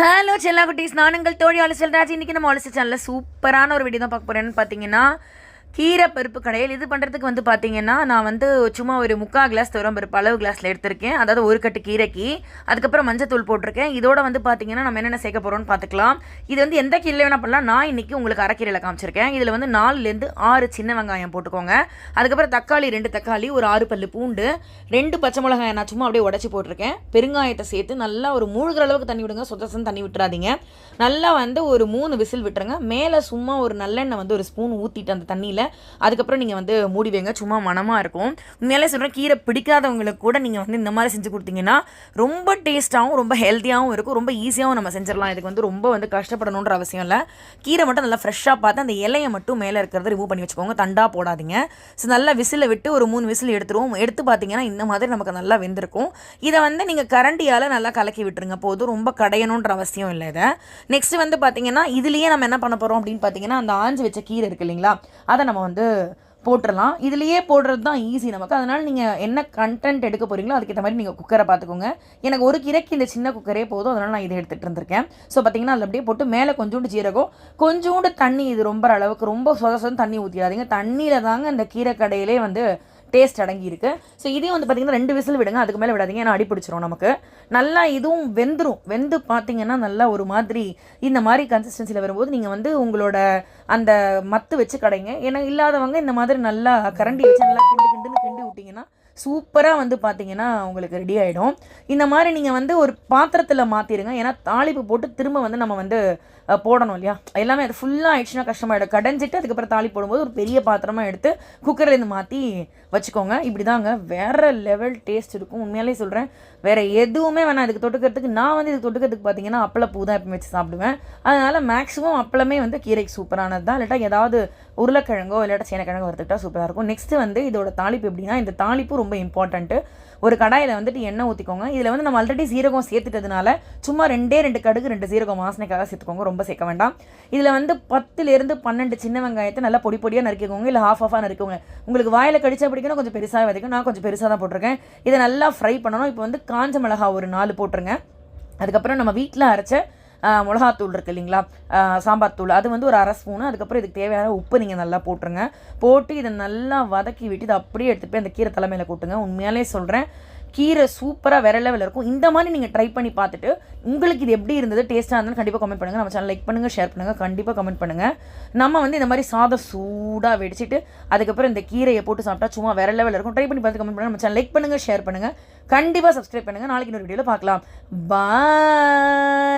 Hello செல்லா குட்டீஸ், நான் உங்கள் தோழி அலசி செல்ராஜ். இன்றைக்கி நம்ம அலசி சேனலில் சூப்பரான ஒரு வீடியோ தான் பார்க்க போகிறேன்னு பார்த்தீங்கன்னா, கீரை பருப்பு கடையில் இது பண்ணுறதுக்கு வந்து பார்த்தீங்கன்னா, நான் சும்மா ஒரு 3/4 கிளாஸ் துவரம்பருப்பு அளவு கிளாஸில் எடுத்திருக்கேன். அதாவது ஒரு கட்டு கீரைக்கு. அதுக்கப்புறம் மஞ்சத்தூள் போட்டிருக்கேன். இதோட வந்து பார்த்தீங்கன்னா நம்ம என்னென்ன சேர்க்க போகிறோம்னு பார்த்துக்கலாம். இது வந்து எந்த கீரையில் வேணால் பண்ணலாம். நான் இன்றைக்கி உங்களுக்கு அரைக்கீரையில் காமிச்சிருக்கேன். இதில் வந்து 4லேருந்து 6 சின்ன வெங்காயம் போட்டுக்கோங்க. அதுக்கப்புறம் தக்காளி 2 தக்காளி, ஒரு 6 பல்லு பூண்டு, 2 பச்சை மிளகாய் நான் சும்மா அப்படியே உடச்சி போட்டிருக்கேன். பெருங்காயத்தை சேர்த்து நல்லா ஒரு மூழ்கிற அளவுக்கு தண்ணி விடுங்க. சொத்தசன்னு தண்ணி விட்டுறாதீங்க. நல்லா ஒரு 3 விசில் விட்டுருங்க. மேலே சும்மா ஒரு நல்லெண்ணெய் ஒரு ஸ்பூன் ஊற்றிட்டு அந்த தண்ணியில் அதுக்கப்புறம் நீங்கள் மூடி வைங்க. சும்மா மனமாக இருக்கும். உண்மையிலே சொல்கிறேன், கீரை பிடிக்காதவங்களுக்கு கூட நீங்கள் இந்த மாதிரி செஞ்சு கொடுத்தீங்கன்னா ரொம்ப டேஸ்ட்டாகவும் ரொம்ப ஹெல்த்தியாகவும் இருக்கும். ரொம்ப ஈஸியாகவும் நம்ம செஞ்சிடலாம். இதுக்கு ரொம்ப கஷ்டப்படணுன்ற அவசியம் இல்லை. கீரை மட்டும் நல்லா ஃப்ரெஷ்ஷாக பார்த்து அந்த இலையை மட்டும் மேலே இருக்கிறத ரிமூவ் பண்ணி வச்சுக்கோங்க. தண்டாக போடாதீங்க. ஸோ நல்லா விசிலை விட்டு ஒரு 3 விசில் எடுத்துருவோம். எடுத்து பார்த்தீங்கன்னா இந்த மாதிரி நமக்கு நல்லா வெந்திருக்கும். இதை நீங்கள் கரண்டியால் நல்லா கலக்கி விட்டுருங்க போதும். ரொம்ப கடையணுன்ற அவசியம் இல்லை. இதை நெக்ஸ்ட் பார்த்தீங்கன்னா இதுலேயே நம்ம என்ன பண்ண போகிறோம் அப்படின்னு பார்த்தீங்கன்னா, அந்த ஆஞ்சு வச்ச கீரை இருக்குது இல்லைங்களா, அதை நம்ம போட்டுடலாம். இதுலேயே போடுறது தான் ஈஸி நமக்கு. அதனால் நீங்கள் என்ன கண்டென்ட் எடுக்க போகிறீங்களோ அதுக்கேற்ற மாதிரி நீங்கள் குக்கரை பார்த்துக்கோங்க. எனக்கு ஒரு கீரைக்கு இந்த சின்ன குக்கரே போதும். அதனால் நான் இதை எடுத்துகிட்டு இருந்திருக்கேன். ஸோ பார்த்தீங்கன்னா அதில் அப்படியே போட்டு மேலே கொஞ்சோண்டு ஜீரகம், கொஞ்சோண்டு தண்ணி. இது ரொம்ப அளவுக்கு ரொம்ப சொதசன்னு தண்ணி ஊற்றிடாதீங்க. தண்ணியில் தாங்க இந்த கீரை கடையிலே டேஸ்ட் அடங்கி இருக்குது. ஸோ இதையும் பார்த்தீங்கன்னா 2 விசில் விடுங்க. அதுக்கு மேலே விடாதீங்க, ஏன்னா அடிப்பிடிச்சிரும் நமக்கு. நல்லா இதுவும் வெந்துடும். வெந்து பார்த்தீங்கன்னா நல்லா ஒரு மாதிரி இந்த மாதிரி கன்சிஸ்டன்சியில் வரும்போது நீங்கள் உங்களோட அந்த மத்து வச்சு கடைங்க. ஏன்னா இல்லாதவங்க இந்த மாதிரி நல்லா கரண்டி வச்சு நல்லா கிண்டுன்னு கிண்டி விட்டிங்கன்னா சூப்பராக பார்த்தீங்கன்னா உங்களுக்கு ரெடி ஆகிடும். இந்த மாதிரி நீங்கள் ஒரு பாத்திரத்தில் மாற்றிடுங்க. ஏன்னா தாளிப்பு போட்டு திரும்ப நம்ம போடணும் இல்லையா. எல்லாமே அது ஃபுல்லாக ஆயிடுச்சுன்னா கஷ்டமாயிடும். கடைஞ்சிட்டு அதுக்கப்புறம் தாளி போடும்போது ஒரு பெரிய பாத்திரமாக எடுத்து குக்கர்லேருந்து மாற்றி வச்சுக்கோங்க. இப்படி தாங்க வேறு லெவல் டேஸ்ட் இருக்கும். உண்மையாலே சொல்கிறேன், வேறு எதுவுமே வேணாம் இதுக்கு தொட்டுக்கிறதுக்கு. நான் இதுக்கு தொட்டுக்கிறதுக்கு பார்த்தீங்கன்னா அப்பளப்பூ தான் எப்போ வச்சு சாப்பிடுவேன். அதனால் மேக்ஸிமம் அப்பளமே கீரைக்கு சூப்பரானது தான். இல்லாட்டா ஏதாவது உருளைக்கிழங்கோ இல்லாட்டா சேனக்கிழங்கோ வறுத்துக்கிட்டா சூப்பராக இருக்கும். நெக்ஸ்ட்டு இதோட தாளிப்பு எப்படின்னா, இந்த தாளிப்பு ரொம்ப இம்பார்ட்டண்ட்டு. ஒரு கடாயில் எண்ணெய் ஊற்றிக்கோங்க. இதில் நம்ம ஆல்ரெடி சீரகம் சேர்த்துட்டதுனால சும்மா 2 கடுகு 2 சீரகம் வாசனைக்காக சேர்த்துக்கோங்க. ரொம்ப சேர்க்க வேண்டாம். இதில் 10லேருந்து 12 சின்ன வெங்காயத்தை நல்லா பொடி பொடியாக நறுக்கிக்கோங்க. இல்லை ஹாஃபாக நறுக்கோங்க. உங்களுக்கு வாயில் கடிச்சா பிடிக்கணும், கொஞ்சம் பெருசாக வதக்கும். நான் கொஞ்சம் பெருசாக தான் போட்டிருக்கேன். இதை நல்லா ஃப்ரை பண்ணணும். இப்போ காஞ்ச மிளகா ஒரு 4 போட்டுருங்க. அதுக்கப்புறம் நம்ம வீட்டில் அரைச்ச மிளகாத்தூள் இருக்குது இல்லைங்களா, சாம்பார் தூள், அது ஒரு 1/2 ஸ்பூனு. அதுக்கப்புறம் இதுக்கு தேவையான உப்பு நீங்கள் நல்லா போட்டுருங்க. போட்டு இதை நல்லா வதக்கி விட்டு இதை அப்படியே எடுத்துகிட்டு போய் அந்த கீரை தலைமையில் கூட்டுங்க. உண்மையாலே சொல்கிறேன், கீரை சூப்பராக வேற லெவலில் இருக்கும். இந்த மாதிரி நீங்கள் ட்ரை பண்ணி பார்த்துட்டு உங்களுக்கு இது எப்படி இருந்தது, டேஸ்ட்டாக இருந்தாலும் கண்டிப்பாக கமெண்ட் பண்ணுங்கள். நம்ம சேனல் லைக் பண்ணுங்கள், ஷேர் பண்ணுங்கள், கண்டிப்பாக கமெண்ட் பண்ணுங்கள். நம்ம இந்த மாதிரி சாதம் சூடாக வெடிச்சிட்டு அதுக்கப்புறம் இந்த கீரையை போட்டு சாப்பிட்டா சும்மா வேற லெவலில் இருக்கும். ட்ரை பண்ணி பார்த்து கமெண்ட் பண்ணுங்கள். நம்ம சேனல் லைக் பண்ணுங்கள், ஷேர் பண்ணுங்கள், கண்டிப்பாக சப்ஸ்கிரைப் பண்ணுங்கள். நாளைக்கு இன்னொரு வீடியோவில் பார்க்கலாம். பாய்.